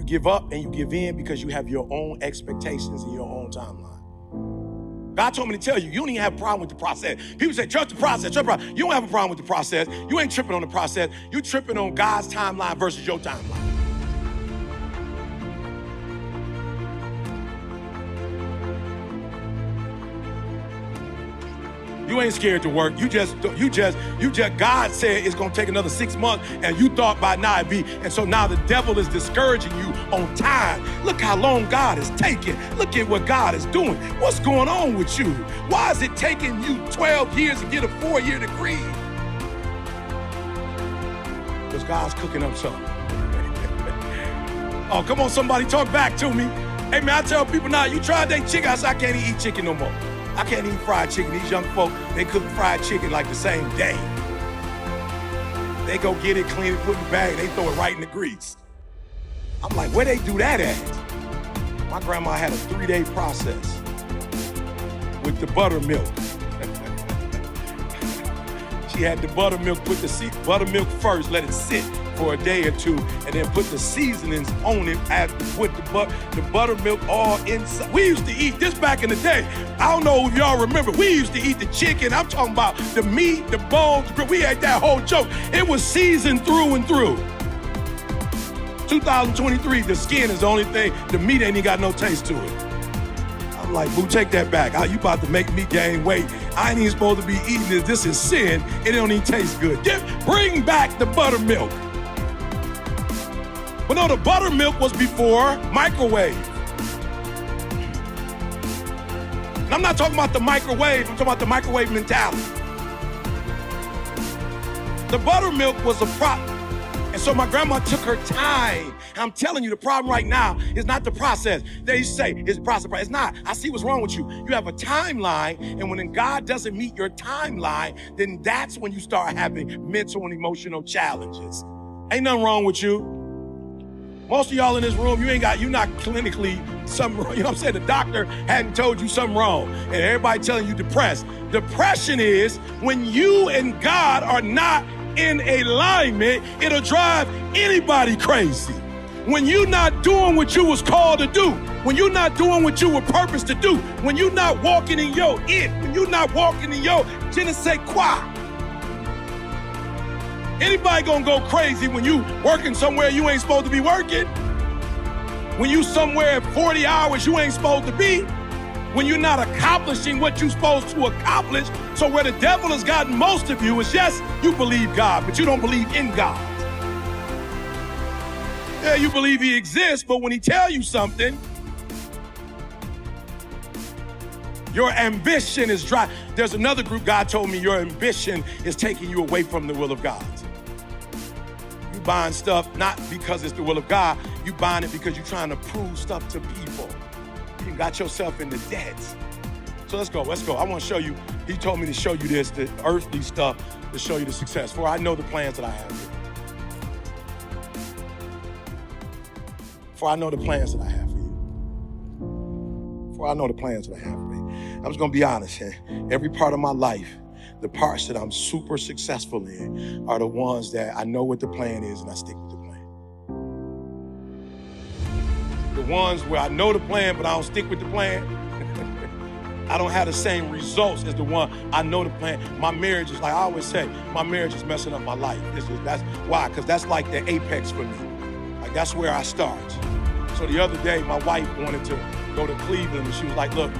give up and you give in because you have your own expectations and your own timeline. God told me to tell you, you don't even have a problem with the process. People say, trust the process, trust the process. You don't have a problem with the process. You ain't tripping on the process. You tripping on God's timeline versus your timeline. You ain't scared to work. You just, God said it's gonna take another 6 months and you thought by now it'd be, and so now the devil is discouraging you on time. Look how long God is taking. Look at what God is doing. What's going on with you? Why is it taking you 12 years to get a 4-year degree? Because God's cooking up something. Oh, come on, somebody talk back to me. Hey man, I tell people now, you tried that chicken, I said, I can't eat chicken no more. I can't eat fried chicken. These young folk, they cook fried chicken like the same day. They go get it, clean it, put it in the bag, they throw it right in the grease. I'm like, where they do that at? My grandma had a 3-day process with the buttermilk. She had the buttermilk, put the buttermilk first, let it sit for a day or two, and then put the seasonings on it with the buttermilk all inside. We used to eat this back in the day. I don't know if y'all remember. We used to eat the chicken. I'm talking about the meat, the bones. We ate that whole joke. It was seasoned through and through. 2023, the skin is the only thing. The meat ain't even got no taste to it. I'm like, boo, take that back. You about to make me gain weight. I ain't even supposed to be eating this. This is sin. It don't even taste good. Bring back the buttermilk. But no, the buttermilk was before microwave. And I'm not talking about the microwave, I'm talking about the microwave mentality. The buttermilk was a problem. And so my grandma took her time. And I'm telling you, the problem right now is not the process. They say it's the process. It's not. I see what's wrong with you. You have a timeline, and when God doesn't meet your timeline, then that's when you start having mental and emotional challenges. Ain't nothing wrong with you. Most of y'all in this room, you're not clinically something wrong. You know what I'm saying? The doctor hadn't told you something wrong, and everybody telling you depressed. Depression is when you and God are not in alignment. It'll drive anybody crazy. When you're not doing what you was called to do, when you're not doing what you were purposed to do, when you're not walking in your when you're not walking in your je ne sais quoi. Anybody gonna go crazy when you working somewhere you ain't supposed to be working? When you somewhere at 40 hours you ain't supposed to be? When you're not accomplishing what you're supposed to accomplish? So where the devil has gotten most of you is, yes, you believe God, but you don't believe in God. Yeah, you believe he exists, but when he tell you something, your ambition is dry. There's another group, God told me, your ambition is taking you away from the will of God. You buying stuff not because it's the will of God. You buying it because you're trying to prove stuff to people. You got yourself into debt. So let's go. I want to show you. He told me to show you this, the earthly stuff, to show you the success. For I know the plans that I have for you. For I know the plans that I have for you. For I know the plans that I have for you. I'm just going to be honest here. Every part of my life, the parts that I'm super successful in are the ones that I know what the plan is and I stick with the plan. The ones where I know the plan, but I don't stick with the plan, I don't have the same results as the one I know the plan. My marriage is, like I always say, my marriage is messing up my life. That's why, because that's like the apex for me. Like that's where I start. So the other day, my wife wanted to go to Cleveland, and she was like, look,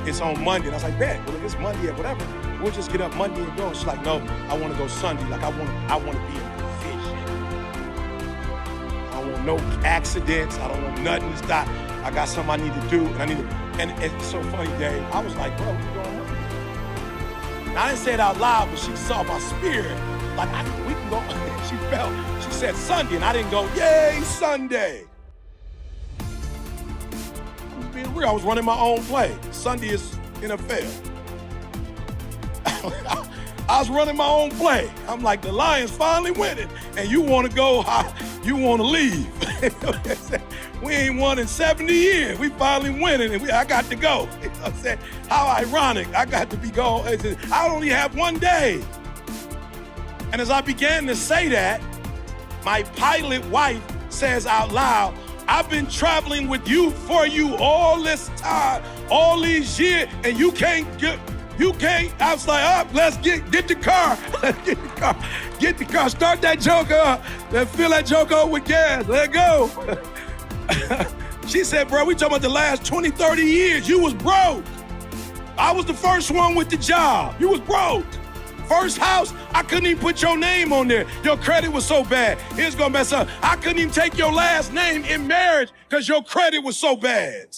it's on Monday. And I was like, bet, well, if it's Monday or whatever, we'll just get up Monday and go. And she's like, no, I want to go Sunday. Like, I want to be in position. I don't want no accidents. I don't want nothing to stop. I got something I need to do, and it's so funny, Dave. I was like, bro, we going Monday. Now, I didn't say it out loud, but she saw my spirit. Like, we can go. She said Sunday, and I didn't go, yay, Sunday. Being real, I was running my own play. Sunday is NFL. I was running my own play. I'm like, the Lions finally winning, and you want to go, you want to leave. We ain't won in 70 years. We finally winning, and I got to go. You know what I'm saying? How ironic. I got to be going. I only have one day. And as I began to say that, my pilot wife says out loud, I've been traveling with you for you all this time, all these years, and you can't. I was like, let's get the car. Let's get the car. Start that joker up. Let's fill that joker up with gas. Let go. She said, bro, we talking about the last 20, 30 years. You was broke. I was the first one with the job. You was broke. First house, I couldn't even put your name on there. Your credit was so bad. Here's gonna mess up. I couldn't even take your last name in marriage because your credit was so bad.